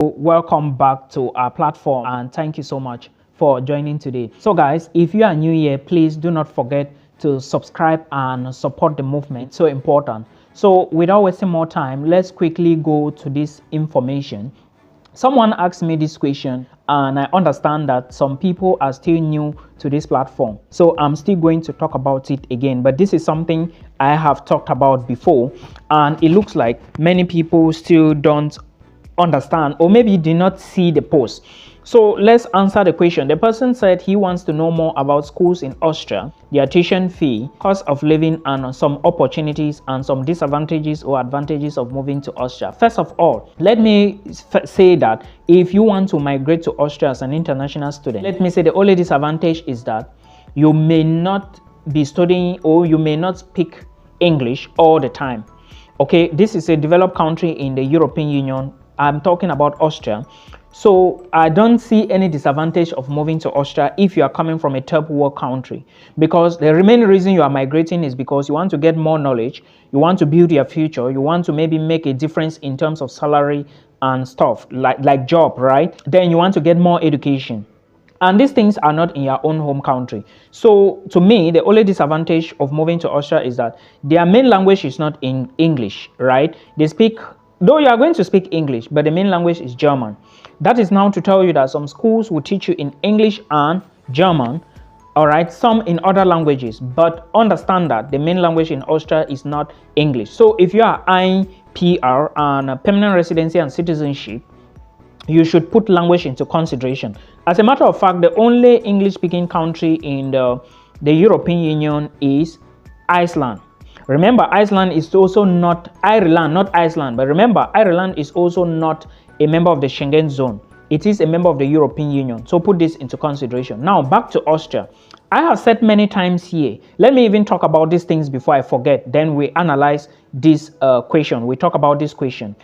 Welcome back to our platform and thank you so much for joining today. So guys, if you are new here, please do not forget to subscribe and support the movement. It's so important. So without wasting more time, let's quickly go to this information. Someone asked me this question and I understand that some people are still new to this platform, so I'm still going to talk about it again, but this is something I have talked about before and it looks like many people still don't understand or maybe did not see the post. So let's answer the question. The person said he wants to know more about schools in Austria, their tuition fee, cost of living, and some opportunities and some disadvantages or advantages of moving to Austria. First of all, let me say that if you want to migrate to Austria as an international student, let me say the only disadvantage is that you may not be studying or you may not speak English all the time. Okay, this is a developed country in the European Union. I'm talking about Austria. So I don't see any disadvantage of moving to Austria if you are coming from a third world country, because the remaining reason you are migrating is because you want to get more knowledge, you want to build your future, you want to maybe make a difference in terms of salary and stuff like job, right? Then you want to get more education. And these things are not in your own home country. So to me, the only disadvantage of moving to Austria is that their main language is not in English, right? They speak, though you are going to speak English, but the main language is German. That is now to tell you that some schools will teach you in English and German, all right, some in other languages, but understand that the main language in Austria is not English. So if you are eyeing PR and permanent residency and citizenship, you should put language into consideration. As a matter of fact, the only English-speaking country in the European Union is Iceland. Remember, Iceland is also not Ireland, not Iceland, but remember, Ireland is also not a member of the Schengen zone. It is a member of the European Union. So put this into consideration. Now, back to Austria. I have said many times here, let me even talk about these things before I forget. Then we analyze this question. We talk about this question.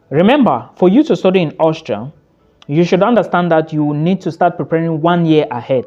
Remember, for you to study in Austria, you should understand that you need to start preparing 1 year ahead.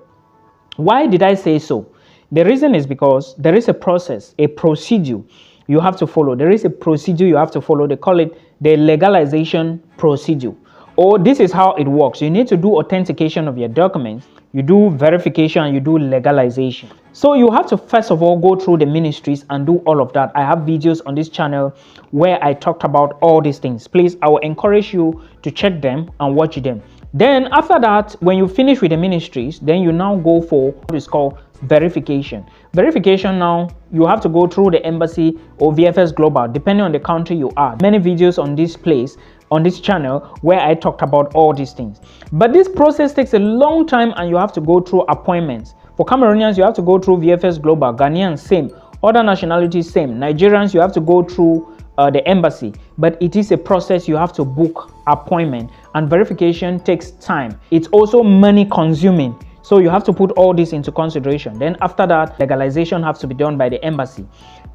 Why did I say so? The reason is because there is a process, a procedure you have to follow. There is a procedure you have to follow. They call it the legalization procedure. Or this is how it works. You need to do authentication of your documents. You do verification, you do legalization. So you have to first of all go through the ministries and do all of that. I have videos on this channel where I talked about all these things. Please, I will encourage you to check them and watch them. Then after that, when you finish with the ministries, then you now go for what is called verification. Verification, now you have to go through the embassy or VFS Global, depending on the country you are. Many videos on this place, on this channel, where I talked about all these things. But this process takes a long time and you have to go through appointments. For Cameroonians, you have to go through VFS Global. Ghanaians, same. Other nationalities, same. Nigerians, you have to go through the embassy, but it is a process. You have to book appointment, and verification takes time. It's also money consuming, so you have to put all this into consideration. Then after that, legalization has to be done by the embassy.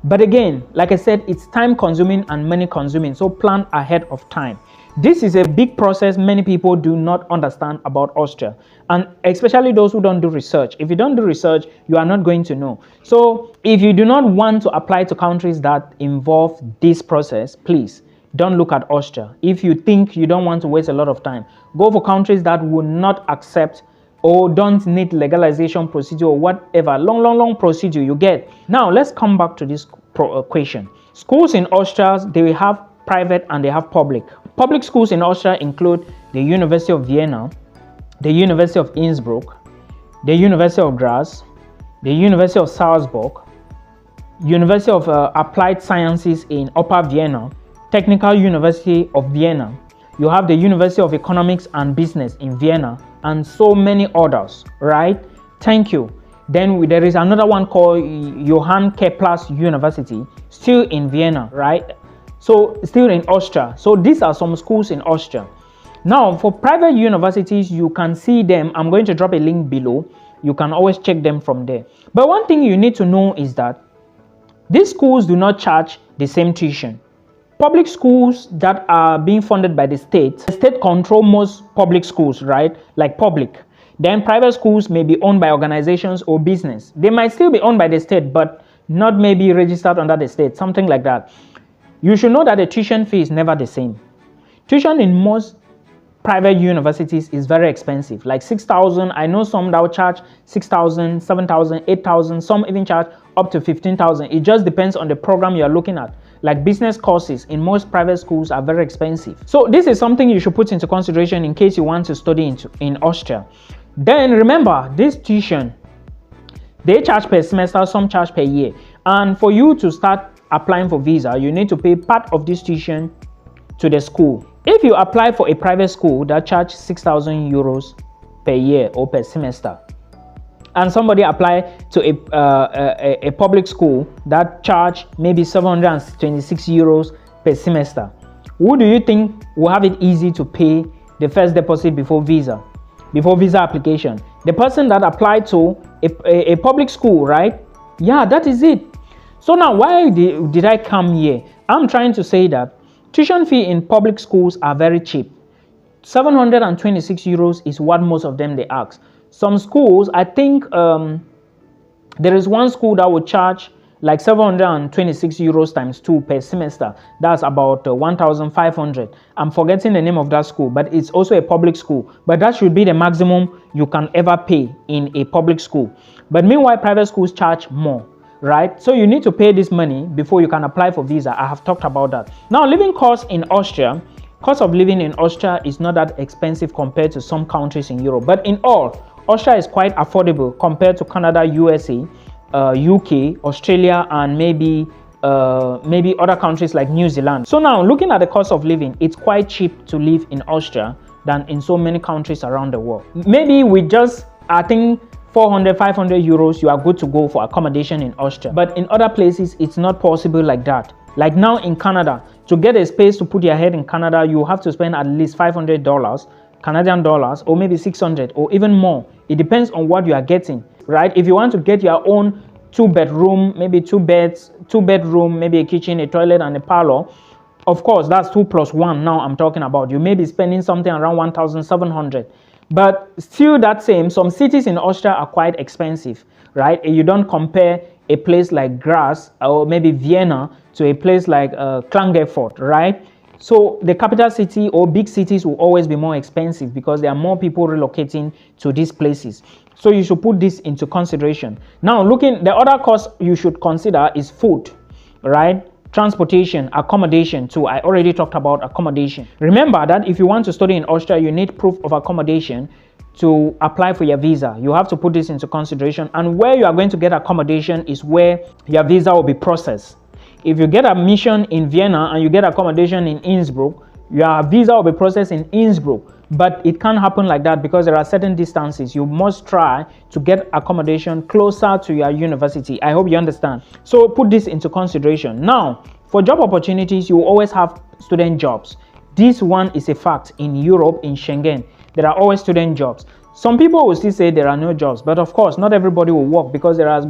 But again, like I said, it's time consuming and money consuming, so plan ahead of time. This is a big process many people do not understand about Austria, and especially those who don't do research. If you don't do research, you are not going to know. So if you do not want to apply to countries that involve this process, please don't look at Austria. If you think you don't want to waste a lot of time, go for countries that will not accept or don't need legalization procedure or whatever long procedure you get. Now let's come back to this question. Schools in Austria, they have private and they have public. Public schools in Austria include the University of Vienna, the University of Innsbruck, the University of Graz, the University of Salzburg, University of Applied Sciences in Upper Vienna, Technical University of Vienna. You have the University of Economics and Business in Vienna, and so many others, right? Thank you. Then there is another one called Johann Kepler's University, still in Vienna, right? So still in Austria. So these are some schools in Austria. Now for private universities, you can see them. I'm going to drop a link below. You can always check them from there. But one thing you need to know is that these schools do not charge the same tuition. Public schools that are being funded by the state control most public schools, right? Like public. Then private schools may be owned by organizations or business. They might still be owned by the state, but not maybe registered under the state, something like that. You should know that the tuition fee is never the same. Tuition in most private universities is very expensive, like 6,000. I know some that will charge 6,000, 7,000, 8,000. Some even charge up to 15,000. It just depends on the program you are looking at. Like business courses in most private schools are very expensive. So this is something you should put into consideration in case you want to study in Austria. Then remember, this tuition, they charge per semester, some charge per year. And for you to start applying for visa, you need to pay part of this tuition to the school. If you apply for a private school that charge 6,000 euros per year or per semester, and somebody apply to a public school that charge maybe 726 euros per semester, who do you think will have it easy to pay the first deposit before visa application? The person that applied to a public school, right? Yeah, that is it. So now, why did I come here? I'm trying to say that tuition fee in public schools are very cheap. 726 euros is what most of them they ask. Some schools, I think there is one school that will charge like 726 euros times 2 per semester. That's about 1,500. I'm forgetting the name of that school, but it's also a public school. But that should be the maximum you can ever pay in a public school. But meanwhile, private schools charge more, right? So you need to pay this money before you can apply for visa. I have talked about that. Now, living costs in Austria. Cost of living in Austria is not that expensive compared to some countries in Europe. But in all, Austria is quite affordable compared to Canada, USA, UK, Australia, and maybe other countries like New Zealand. So now, looking at the cost of living, it's quite cheap to live in Austria than in so many countries around the world. Maybe with just, I think, 400, 500 euros, you are good to go for accommodation in Austria. But in other places, it's not possible like that. Like now in Canada, to get a space to put your head in Canada, you have to spend at least $500, Canadian dollars, or maybe 600 or even more. It depends on what you are getting, right? If you want to get your own 2-bedroom, maybe 2 beds, 2-bedroom, maybe a kitchen, a toilet, and a parlor, of course, that's 2 plus 1 now I'm talking about. You may be spending something around 1,700. But still that same, some cities in Austria are quite expensive, right? You don't compare a place like Graz or maybe Vienna to a place like Klagenfurt, right? So the capital city or big cities will always be more expensive because there are more people relocating to these places. So you should put this into consideration. Now, the other cost you should consider is food, right? Transportation, accommodation too. I already talked about accommodation. Remember that if you want to study in Austria, you need proof of accommodation to apply for your visa. You have to put this into consideration. And where you are going to get accommodation is where your visa will be processed. If you get admission in Vienna and you get accommodation in Innsbruck, your visa will be processed in Innsbruck. But it can't happen like that because there are certain distances. You must try to get accommodation closer to your university. I hope you understand. So put this into consideration. Now, for job opportunities, you will always have student jobs. This one is a fact in Europe, in Schengen. There are always student jobs. Some people will still say there are no jobs, but of course, not everybody will work because there are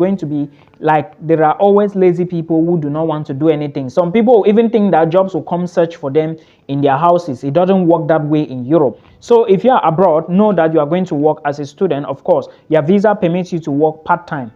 always lazy people who do not want to do anything. Some people even think that jobs will come search for them in their houses. It doesn't work that way in Europe. So if you are abroad, know that you are going to work as a student. Of course, your visa permits you to work part-time,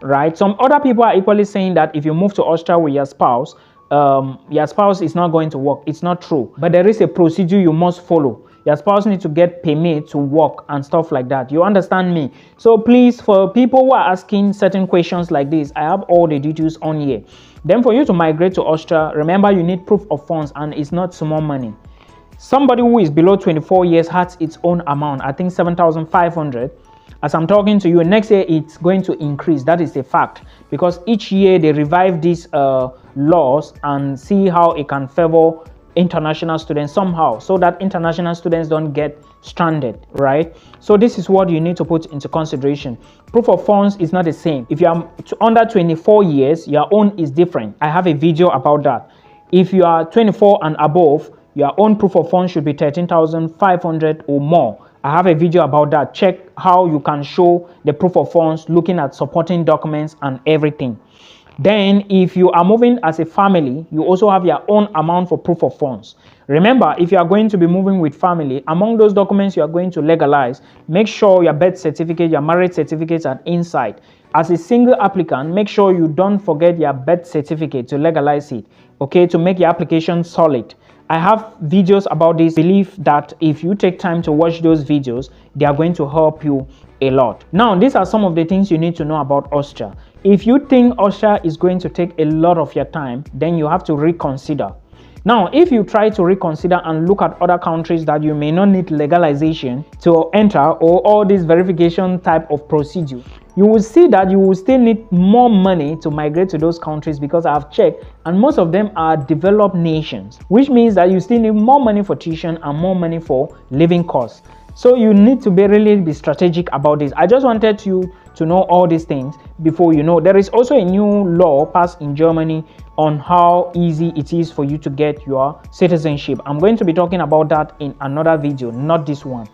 right? Some other people are equally saying that if you move to Austria with your spouse is not going to work. It's not true, but there is a procedure you must follow. Your spouse needs to get permit to work and stuff like that. You understand me? So please, for people who are asking certain questions like this, I have all the details on here. Then for you to migrate to Austria, remember you need proof of funds, and it's not small money. Somebody who is below 24 years has its own amount, I think 7,500. As I'm talking to you, next year it's going to increase. That is a fact, because each year they revive these laws and see how it can favor international students somehow, so that international students don't get stranded, right? So this is what you need to put into consideration. Proof of funds is not the same. If you are under 24 years, your own is different. I have a video about that. If you are 24 and above, your own proof of funds should be 13,500 or more. I have a video about that. Check how you can show the proof of funds, looking at supporting documents and everything. Then if you are moving as a family, you also have your own amount for proof of funds. Remember, if you are going to be moving with family, among those documents you are going to legalize, make sure your birth certificate, your marriage certificates are inside. As a single applicant, make sure you don't forget your birth certificate to legalize it, okay, to make your application solid. I have videos about this. Believe that if you take time to watch those videos, they are going to help you a lot. Now, these are some of the things you need to know about Austria. If you think Austria is going to take a lot of your time, then you have to reconsider. Now, if you try to reconsider and look at other countries that you may not need legalization to enter or all this verification type of procedure, you will see that you will still need more money to migrate to those countries, because I have checked and most of them are developed nations, which means that you still need more money for tuition and more money for living costs. So you need to really be strategic about this. I just wanted you to know all these things before you know. There is also a new law passed in Germany on how easy it is for you to get your citizenship. I'm going to be talking about that in another video, not this one.